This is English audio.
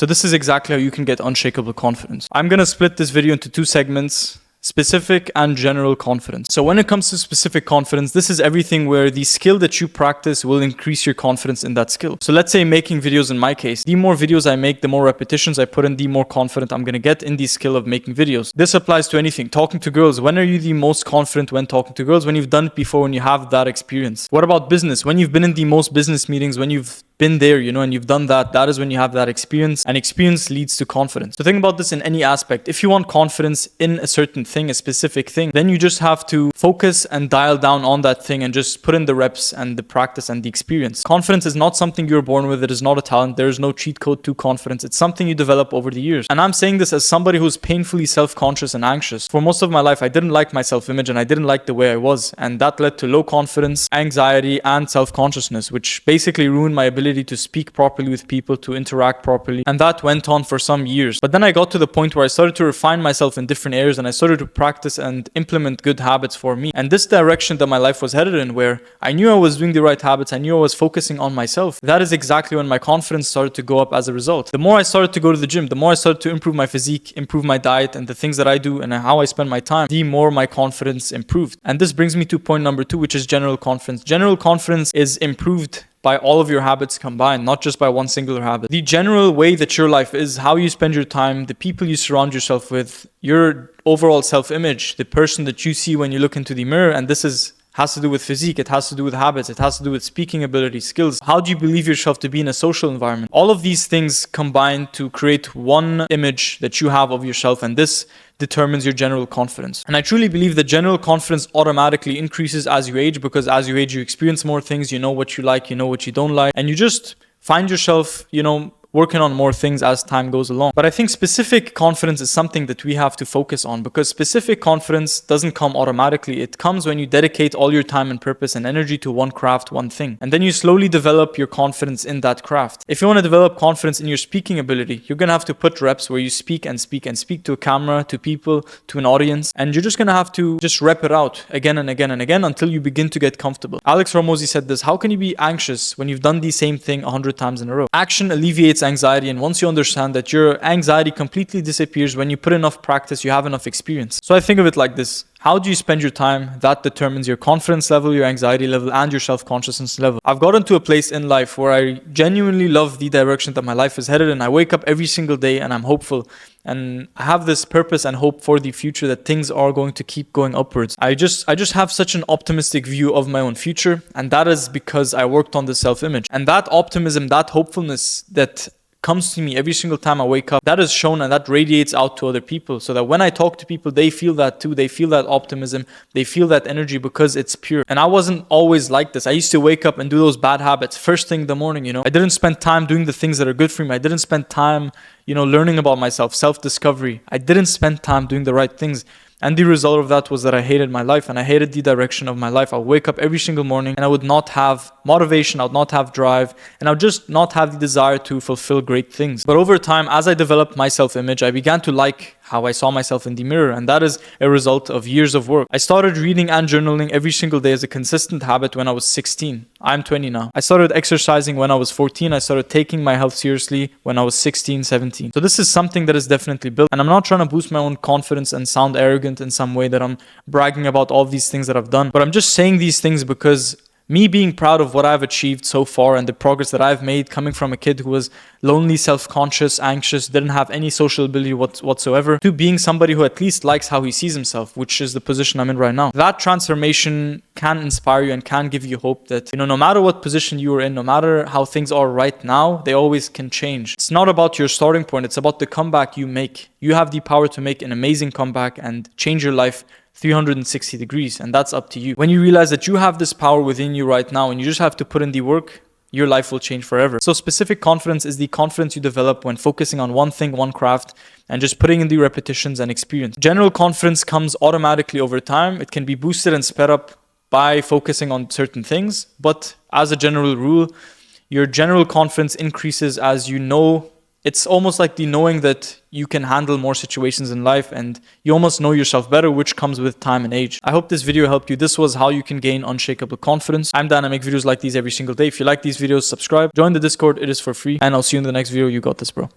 So this is exactly how you can get unshakable confidence. I'm going to split this video into two segments: specific and general confidence. So when it comes to specific confidence, this is everything where the skill that you practice will increase your confidence in that skill. So let's say making videos in my case, the more videos I make, the more repetitions I put in, the more confident I'm going to get in the skill of making videos. This applies to anything. Talking to girls. When are you the most confident when talking to girls? When you've done it before, when you have that experience. What about business? When you've been in the most business meetings, when you've been there, and you've done that, that is when you have that experience, and experience leads to confidence. So think about this in any aspect. If you want confidence in a certain thing, a specific thing, then you just have to focus and dial down on that thing and just put in the reps and the practice and the experience. Confidence is not something you're born with. It is not a talent. There is no cheat code to confidence. It's something you develop over the years. And I'm saying this as somebody who's painfully self-conscious and anxious. For most of my life, I didn't like my self-image and I didn't like the way I was. And that led to low confidence, anxiety, and self-consciousness, which basically ruined my ability to speak properly with people, to interact properly. And that went on for some years. But then I got to the point where I started to refine myself in different areas and I started to practice and implement good habits for me. And this direction that my life was headed in, where I knew I was doing the right habits, I knew I was focusing on myself, that is exactly when my confidence started to go up as a result. The more I started to go to the gym, the more I started to improve my physique, improve my diet and the things that I do and how I spend my time, the more my confidence improved. And this brings me to point number 2, which is general confidence. General confidence is improved by all of your habits combined, not just by one singular habit. The general way that your life is, how you spend your time, the people you surround yourself with, your overall self-image, the person that you see when you look into the mirror, and this has to do with physique, it has to do with habits, it has to do with speaking ability, skills. How do you believe yourself to be in a social environment? All of these things combine to create one image that you have of yourself, and this determines your general confidence. And I truly believe that general confidence automatically increases as you age, because as you age, you experience more things, you know what you like, you know what you don't like, and you just find yourself, working on more things as time goes along. But I think specific confidence is something that we have to focus on, because specific confidence doesn't come automatically. It comes when you dedicate all your time and purpose and energy to one craft, one thing. And then you slowly develop your confidence in that craft. If you want to develop confidence in your speaking ability, you're going to have to put reps where you speak and speak and speak to a camera, to people, to an audience. And you're just going to have to just rep it out again and again and again until you begin to get comfortable. Alex Hormozi said this: how can you be anxious when you've done the same thing 100 times in a row? Action alleviates anxiety, and once you understand that, your anxiety completely disappears when you put enough practice, you have enough experience. So I think of it like this: how do you spend your time? That determines your confidence level, your anxiety level, and your self-consciousness level. I've gotten to a place in life where I genuinely love the direction that my life is headed in. I wake up every single day and I'm hopeful, and I have this purpose and hope for the future that things are going to keep going upwards. I just have such an optimistic view of my own future, and that is because I worked on the self-image. And that optimism, that hopefulness that comes to me every single time I wake up, that is shown and that radiates out to other people, so that when I talk to people, they feel that too. They feel that optimism, they feel that energy, because it's pure. And I wasn't always like this. I used to wake up and do those bad habits first thing in the morning. I didn't spend time doing the things that are good for me. I didn't spend time learning about myself, self-discovery. I didn't spend time doing the right things. And the result of that was that I hated my life and I hated the direction of my life. I would wake up every single morning and I would not have motivation, I would not have drive, and I would just not have the desire to fulfill great things. But over time, as I developed my self-image, I began to like how I saw myself in the mirror, and that is a result of years of work. I started reading and journaling every single day as a consistent habit when I was 16. I'm 20 now. I started exercising when I was 14. I started taking my health seriously when I was 16, 17. So this is something that is definitely built, and I'm not trying to boost my own confidence and sound arrogant in some way that I'm bragging about all these things that I've done, but I'm just saying these things because me being proud of what I've achieved so far and the progress that I've made, coming from a kid who was lonely, self-conscious, anxious, didn't have any social ability whatsoever, to being somebody who at least likes how he sees himself, which is the position I'm in right now. That transformation can inspire you and can give you hope that, no matter what position you are in, no matter how things are right now, they always can change. It's not about your starting point, it's about the comeback you make. You have the power to make an amazing comeback and change your life 360 degrees, and that's up to you. When you realize that you have this power within you right now and you just have to put in the work, your life will change forever. So specific confidence is the confidence you develop when focusing on one thing, one craft, and just putting in the repetitions and experience. General confidence comes automatically over time. It can be boosted and sped up by focusing on certain things, but as a general rule, your general confidence increases as you know. It's almost like the knowing that you can handle more situations in life, and you almost know yourself better, which comes with time and age. I hope this video helped you. This was how you can gain unshakable confidence. I'm Dan. I make videos like these every single day. If you like these videos, subscribe, join the Discord. It is for free, and I'll see you in the next video. You got this, bro.